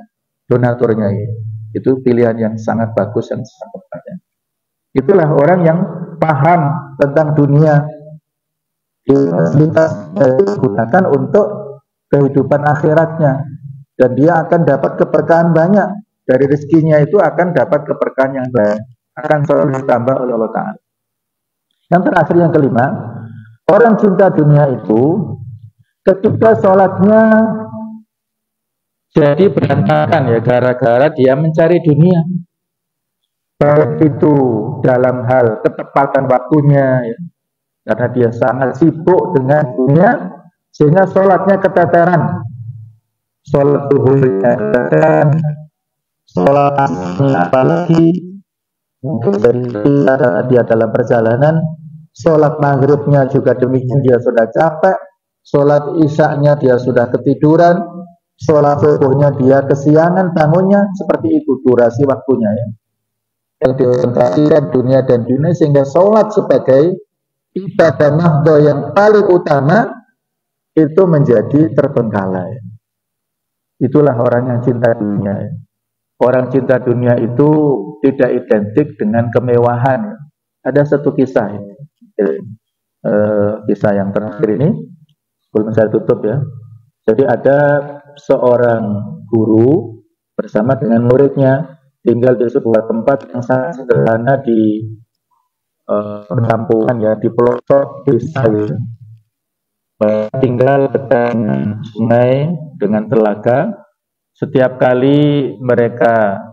donaturnya. Itu pilihan yang sangat bagus, yang sangat banyak. Itulah orang yang paham tentang dunia. Fasilitas digunakan untuk kehidupan akhiratnya, dan dia akan dapat keberkahan banyak. Dari rezekinya itu akan dapat keberkahan yang banyak, akan selalu ditambah oleh Allah Ta'ala. Yang terakhir, yang kelima, orang cinta dunia itu ketika sholatnya jadi berantakan ya, gara-gara dia mencari dunia. Baik itu dalam hal ketepatan waktunya ya, karena dia sangat sibuk dengan dunia sehingga sholatnya keteteran. Sholat zuhurnya keteteran, sholat apalagi dia dalam perjalanan, sholat maghribnya juga demikian, dia sudah capek, sholat isya-nya dia sudah ketiduran, sholat subuhnya dia kesiangan bangunnya, seperti itu durasi waktunya ya. Yang dikonsentrasikan dunia dan dunia, sehingga sholat sebagai ibadah mahdhah yang paling utama itu menjadi terbengkalai. Itulah orang yang cinta dunia ya. orang cinta dunia itu tidak identik dengan kemewahan. Ada satu kisah ini, kisah yang terakhir ini, sebelum saya tutup ya. Jadi ada seorang guru bersama dengan muridnya tinggal di sebuah tempat yang sangat sederhana di perkampungan ya, di pelosok desa ya. Tinggal dengan sungai, dengan telaga. Setiap kali mereka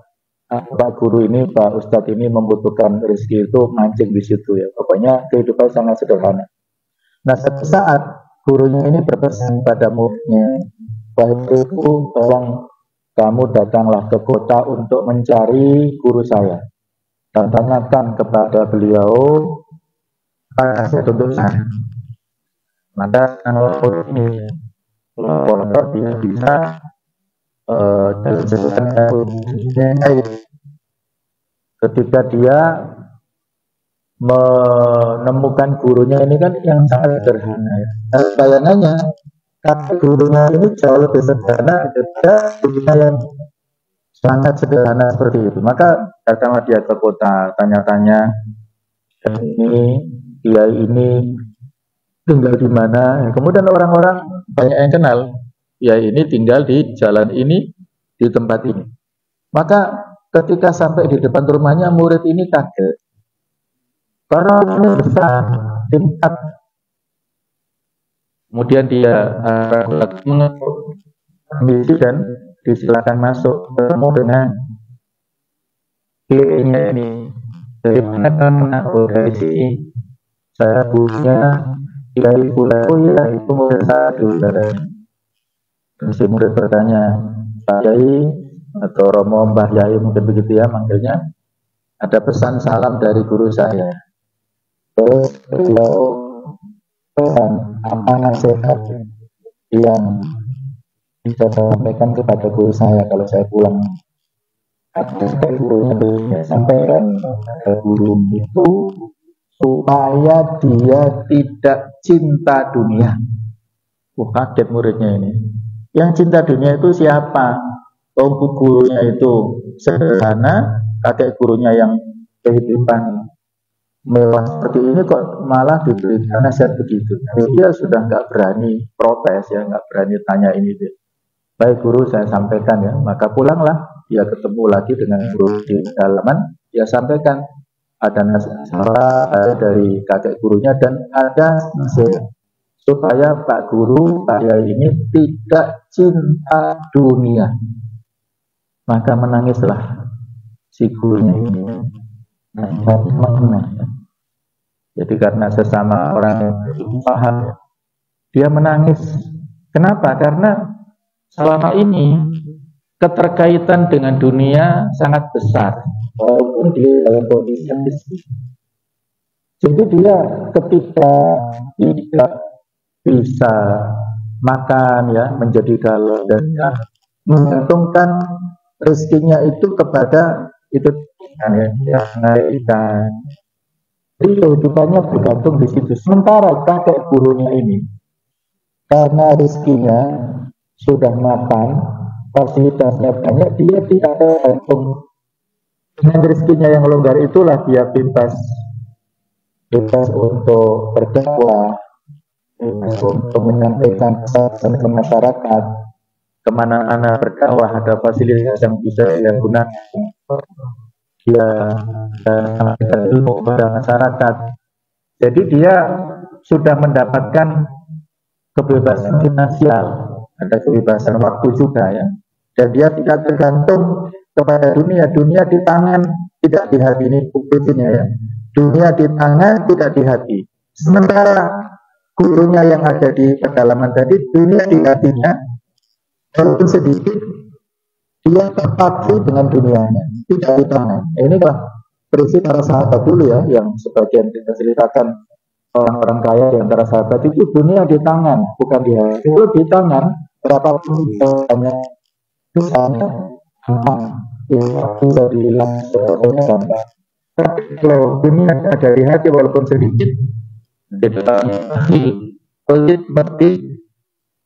Pak guru ini, Pak Ustadz ini membutuhkan rezeki itu mancing di situ ya. Pokoknya kehidupan sangat sederhana. Nah, suatu saat gurunya ini berpesan pada muridnya, "Baikku, tolong kamu datanglah ke kota untuk mencari guru saya. Dan tanyakan kepada beliau apa saya tuntut saya." Maka kalau ini kalau dia bisa ketika dia menemukan gurunya ini kan yang sangat sederhana ya. Bayangannya kata gurunya ini jauh lebih sederhana daripada gurunya yang sangat sederhana seperti itu. Maka datanglah dia ke kota, tanya-tanya, dan ini dia ini tinggal di mana. Kemudian orang-orang banyak yang kenal. Ya ini tinggal di jalan ini, di tempat ini. Maka ketika sampai di depan rumahnya, murid ini kaget. Karena ini besar, tingkat. Kemudian dia mengisi dan disilakan masuk. Ketemu dengan kliennya ini. Dari mana kamu nak? Dari sini. Saya punya kiai pula. Oh iya, itu murid saya dulu. Terus si murid bertanya, "Pak Yai atau Romo Mbah Yai mungkin begitu ya manggilnya, ada pesan salam dari guru saya." Terus beliau pesan apa nasihat yang bisa sampaikan kepada guru saya kalau saya pulang. Kata gurunya sampaikan ke guru itu supaya dia tidak cinta dunia. Kaget muridnya ini. Yang cinta dunia itu siapa? Gurunya itu sederhana, kakek gurunya yang kehidupan mewah seperti ini kok malah diberikan nasihat begitu. Dia sudah nggak berani protes ya, nggak berani tanya ini dia. Baik guru, saya sampaikan ya. Maka pulanglah, dia ketemu lagi dengan guru di dalaman, dia sampaikan ada nasihat dari kakek gurunya dan ada nasihat supaya Pak Guru, Pak Yai ini tidak cinta dunia. Maka menangislah si gurunya ini. Jadi karena sesama orang yang paham, dia menangis. Kenapa? Karena selama ini keterkaitan dengan dunia sangat besar, walaupun dia dalam kondisi yang miskin. Jadi dia ketika tidak bisa makan ya, menjadi galau dan ya, menggantungkan rezekinya itu kepada itu ya, ikan. Jadi kehidupannya bergantung di situ. Sementara kakek gurunya ini karena rezekinya sudah makan, fasilitasnya banyak, dia tidak tergantung dengan rezekinya yang longgar. Itulah dia bebas untuk berdakwah, untuk menyampaikan pesan ke masyarakat, kemana-mana berdakwah, ada fasilitas yang bisa dia gunakan, dia sampaikan ilmu kepada masyarakat. Jadi dia sudah mendapatkan kebebasan finansial, ada kebebasan waktu juga ya, dan dia tidak tergantung kepada dunia. Dunia di tangan, tidak di hati. Ini kuncinya ya, dunia di tangan, tidak di hati. Sementara gurunya yang ada di pedalaman tadi, dunia di hatinya, walaupun sedikit, dia terpaku dengan dunianya, tidak di tangan. Inilah prinsip para sahabat dulu ya, yang sebagian kita ceritakan orang-orang kaya di antara sahabat itu dunia di tangan, bukan di hati. Itu di tangan, berapapun banyak dosanya, bisa dihilang sebetulnya gampang. Tapi kalau dunia ada di hati walaupun sedikit, sulit mati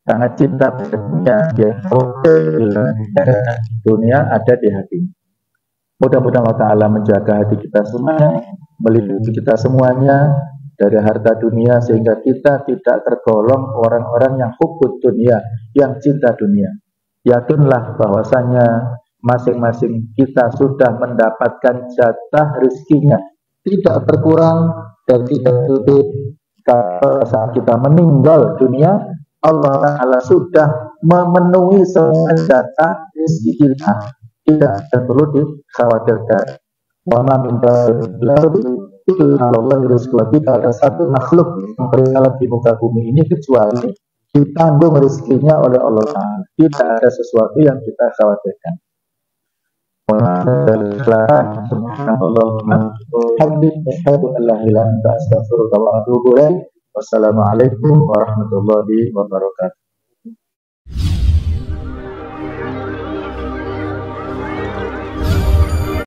sangat cinta pada dunia, dia dunia ada di hati. Mudah-mudahan Allah Ta'ala menjaga hati kita semuanya, melindungi kita semuanya dari harta dunia, sehingga kita tidak tergolong orang-orang yang hubud dunia, yang cinta dunia. Yakinlah bahwasanya masing-masing kita sudah mendapatkan jatah rezekinya, tidak berkurang dan tidak lebih. Saat kita meninggal dunia, Allah Ta'ala sudah memenuhi semua jatah rezeki kita, tidak perlu dikhawatirkan. Wa ma min Allah rezeki kita, ada satu makhluk yang berjalan di muka bumi ini kecuali ditanggung rezekinya oleh Allah Ta'ala. Tidak ada sesuatu yang kita khawatirkan. Wassalamualaikum warahmatullahi wabarakatuh.